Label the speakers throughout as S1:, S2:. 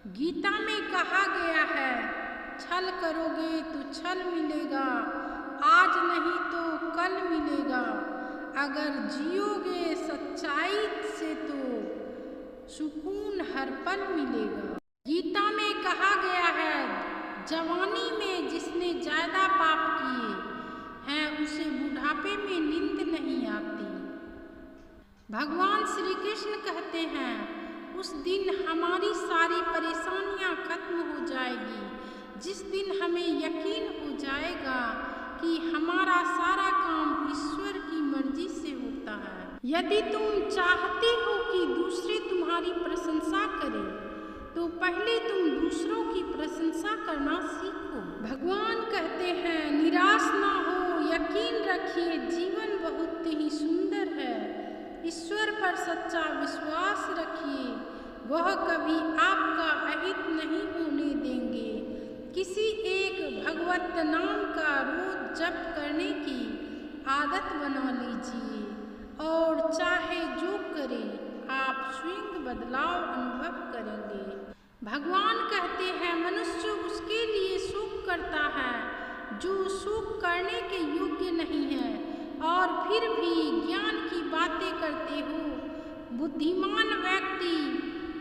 S1: गीता में कहा गया है, छल करोगे तो छल मिलेगा, आज नहीं तो कल मिलेगा। अगर जियोगे सच्चाई से तो सुकून हर पल मिलेगा। गीता में कहा गया है, जवानी में जिसने ज्यादा पाप किए हैं उसे बुढ़ापे में नींद नहीं आती। भगवान श्री कृष्ण कहते हैं, उस दिन हमारी सारी परेशानियां खत्म हो जाएगी, जिस दिन हमें यकीन हो जाएगा कि हमारा सारा काम ईश्वर की मर्जी से होता है। यदि तुम चाहते हो कि दूसरे तुम्हारी प्रशंसा करें तो पहले तुम दूसरों की प्रशंसा करना सीखो। भगवान कहते हैं, निराश ना हो, यकीन रखिए जीवन बहुत ही सुंदर है। ईश्वर पर सच्चा विश्वास रखिए, वह कभी आपका अहित नहीं होने देंगे। किसी एक भगवत नाम का रोज जप करने की आदत बना लीजिए और चाहे जो करें आप स्वयं बदलाव अनुभव करेंगे। भगवान कहते हैं, मनुष्य उसके लिए सुख करता है जो सुख करने के योग्य नहीं है और फिर भी ज्ञान की बातें करते हो। बुद्धिमान व्यक्ति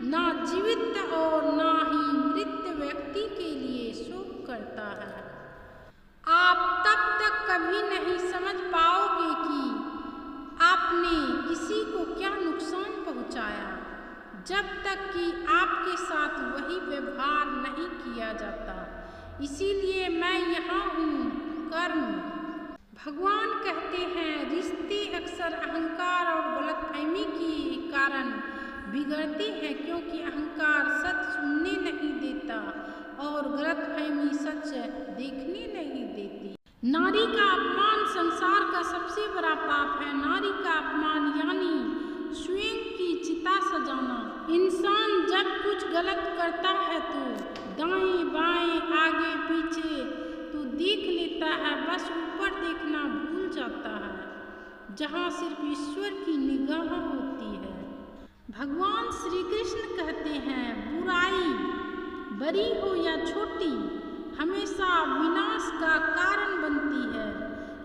S1: ना जीवित और ना ही मृत व्यक्ति के लिए शोक करता है। आप तब तक कभी नहीं समझ पाओगे कि आपने किसी को क्या नुकसान पहुंचाया, जब तक कि आपके साथ वही व्यवहार नहीं किया जाता। इसीलिए मैं यहाँ हूँ, कर्म। भगवान कहते हैं, रिश्ते अक्सर अहंकार और गलतफहमी के कारण बिगड़ते हैं, क्योंकि अहंकार सच सुनने नहीं देता और गलतफहमी सच देखने नहीं देती। नारी का अपमान संसार का सबसे बड़ा पाप है। नारी का अपमान यानी स्वयं की चिता सजाना। इंसान जब कुछ गलत करता है तो दाएं बाएं आगे पीछे तो देख लेता है, बस ऊपर देखना भूल जाता है जहाँ सिर्फ ईश्वर की निगाह होती है। भगवान श्री कृष्ण कहते हैं, बुराई बड़ी हो या छोटी हमेशा विनाश का कारण बनती है,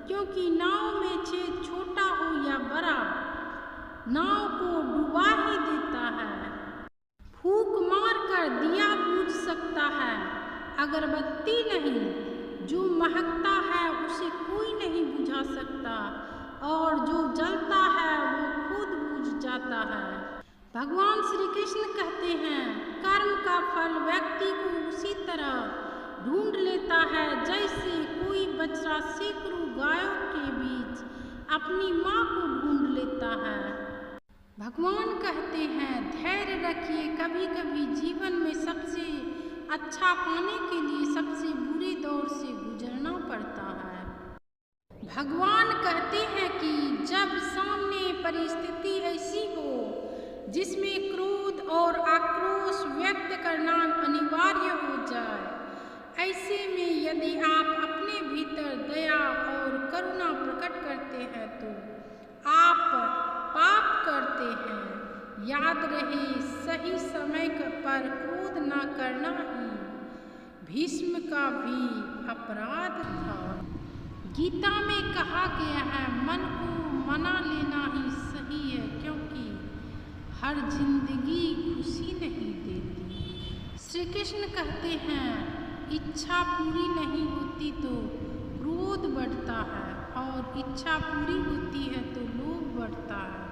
S1: क्योंकि नाव में छेद छोटा हो या बड़ा नाव को डुबा ही देता है। फूंक मार कर दिया बुझ सकता है, अगरबत्ती नहीं। जो महकता है उसे कोई नहीं बुझा सकता और जो जलता है वो खुद बुझ जाता है। भगवान श्री कृष्ण कहते हैं, कर्म का फल व्यक्ति को उसी तरह ढूंढ लेता है जैसे कोई बच्चा सैकड़ों गायों के बीच अपनी माँ को ढूंढ लेता है। भगवान कहते हैं, धैर्य रखिए, कभी कभी जीवन में सबसे अच्छा पाने के लिए सबसे बुरे दौर से गुजरना पड़ता है। भगवान कहते हैं कि जब सामने परिस्थिति ऐसी हो जिसमें क्रोध और आक्रोश व्यक्त करना अनिवार्य हो जाए, ऐसे में यदि आप अपने भीतर दया और करुणा प्रकट करते हैं तो आप पाप करते हैं। याद रहे, सही समय पर क्रोध न करना ही भीष्म का भी अपराध था। गीता में कहा गया है, मन को मना लेना ही सही है, क्योंकि हर जिंदगी खुशी नहीं देती। श्री कृष्ण कहते हैं, इच्छा पूरी नहीं होती तो क्रोध बढ़ता है और इच्छा पूरी होती है तो लोभ बढ़ता है।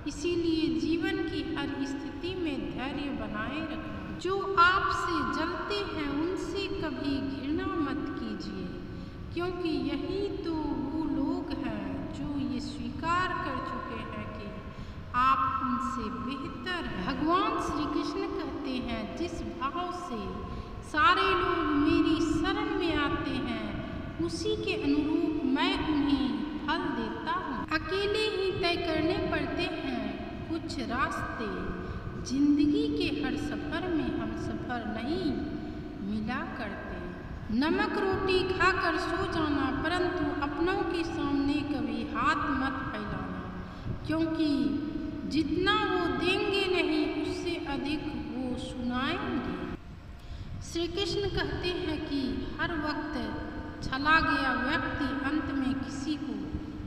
S1: इसीलिए जीवन की हर स्थिति में धैर्य बनाए रखना। जो आपसे जलते हैं उनसे कभी घृणा मत कीजिए, क्योंकि यही तो वो लोग हैं जो ये स्वीकार कर चुके हैं कि आप उनसे बेहतर हैं। भगवान श्री कृष्ण कहते हैं, जिस भाव से सारे लोग मेरी शरण में आते हैं उसी के अनुरूप मैं उन्हें फल देता हूँ। अकेले ही तय करने पड़ते हैं कुछ रास्ते, जिंदगी के हर सफर में हम सफर नहीं मिला करते। नमक रोटी खाकर सो जाना, परंतु अपनों के सामने कभी हाथ मत फैलाना, क्योंकि जितना वो देंगे नहीं उससे अधिक वो सुनाएंगे। श्री कृष्ण कहते हैं कि हर वक्त चला गया व्यक्ति अंत में किसी को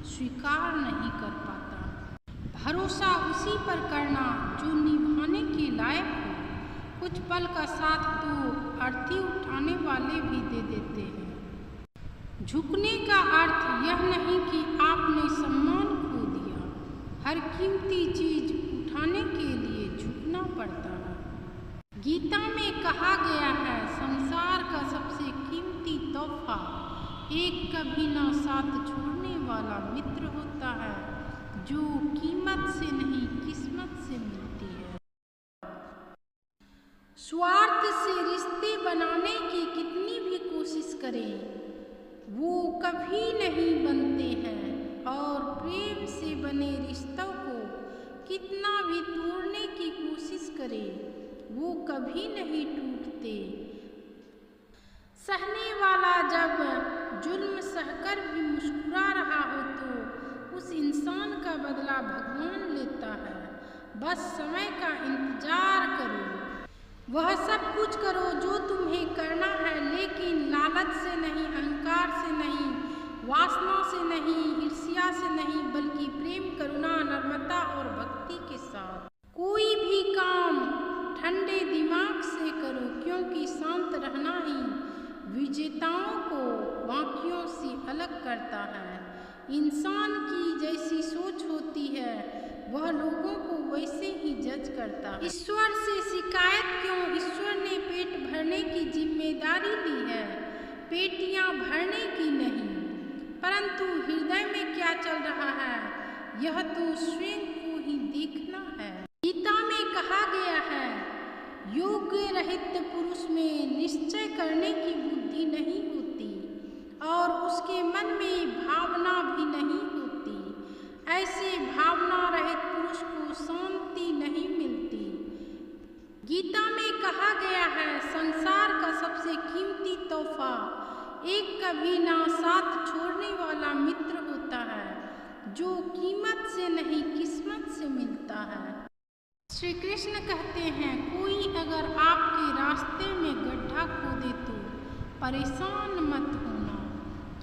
S1: स्वीकार नहीं कर पाता। भरोसा उसी पर करना जो निभाने के लायक हो। कुछ पल का साथ तो अर्थी उठाने वाले भी दे देते हैं। झुकने का अर्थ यह नहीं कि आपने सम्मान खो दिया। हर कीमती चीज उठाने के लिए झुकना पड़ता है। गीता में कहा गया है, संसार का सबसे कीमती तोहफा एक कभी ना साथ छोड़ने वाला मित्र होता है, जो कीमत से नहीं किस्मत से मिलती है। स्वार्थ से रिश्ते बनाने की कितनी भी कोशिश करें, वो कभी नहीं बनते हैं, और प्रेम से बने रिश्तों को कितना भी तोड़ने की कोशिश करें, वो कभी नहीं टूटते। सहने वाला जब जुल्म सहकर भी मुस्कुरा रहा हो तो उस इंसान का बदला भगवान लेता है। बस समय का इंतजार करो। वह सब कुछ करो जो तुम्हें करना है, लेकिन लालच से नहीं, अहंकार से नहीं, वासना से नहीं, ईर्ष्या से नहीं, बल्कि प्रेम, करुणा, नम्रता और भक्ति के साथ। कोई भी काम ठंडे दिमाग से करो, क्योंकि शांत रहना ही विजेताओं को बाकियों से अलग करता है। इंसान की जैसी सोच होती है, वह लोगों को वैसे ही जज करता है। ईश्वर से शिकायत क्यों? ईश्वर ने पेट भरने की जिम्मेदारी ली है, पेटियां भरने की नहीं। परंतु हृदय में क्या चल रहा है, यह तो स्वयं को ही देखना है। गीता में कहा गया है, योग्य रहित पुरुष में निश्चय करने की बुद्धि नहीं होती और उसके मन में भावना भी नहीं होती। ऐसे भावना रहित पुरुष को शांति नहीं मिलती। गीता में कहा गया है, संसार का सबसे कीमती तोहफा एक कभी ना साथ छोड़ने वाला मित्र होता है, जो कीमत से नहीं किस्मत से मिलता है। श्री कृष्ण कहते हैं, कोई अगर आपके रास्ते में गड्ढा खोदे तो परेशान मत होना,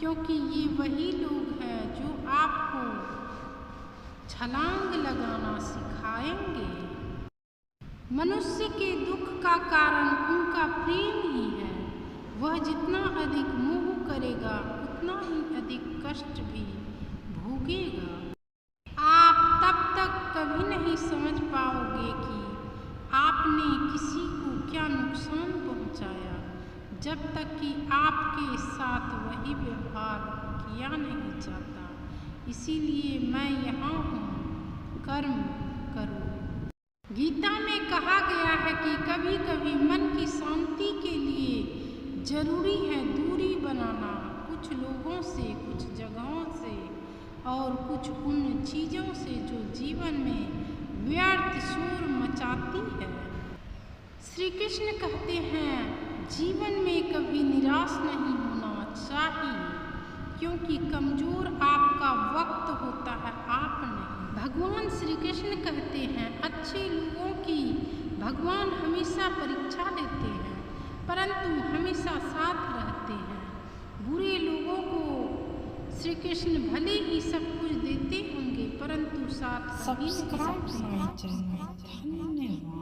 S1: क्योंकि ये वही लोग हैं जो आपको छलांग लगाना सिखाएंगे। मनुष्य के दुख का कारण उनका प्रेम ही है। वह जितना अधिक मोह करेगा, उतना ही अधिक कष्ट भी भोगेगा। आप तब तक कभी नहीं समझ पाओगे कि आपने किसी को क्या नुकसान पहुंचाया, जब तक कि आपके साथ वही व्यवहार किया नहीं जाता। इसीलिए मैं यहाँ हूँ, कर्म करो। गीता में कहा गया है कि कभी कभी मन की शांति के लिए जरूरी है दूरी बनाना, कुछ लोगों से, कुछ जगहों से और कुछ उन चीज़ों से जो जीवन में व्यर्थ शोर मचाती है। श्री कृष्ण कहते हैं, जीवन में कभी निराश नहीं होना चाहिए, क्योंकि कमज़ोर आपका वक्त होता है, आप नहीं। भगवान श्री कृष्ण कहते हैं, अच्छे लोगों की भगवान हमेशा परीक्षा लेते हैं, परंतु हमेशा साथ रहते हैं। बुरे लोगों को श्री कृष्ण भले ही सब कुछ देते होंगे, परंतु साथ कभी नहीं सकते।
S2: Subscribe my channel. धन्यवाद।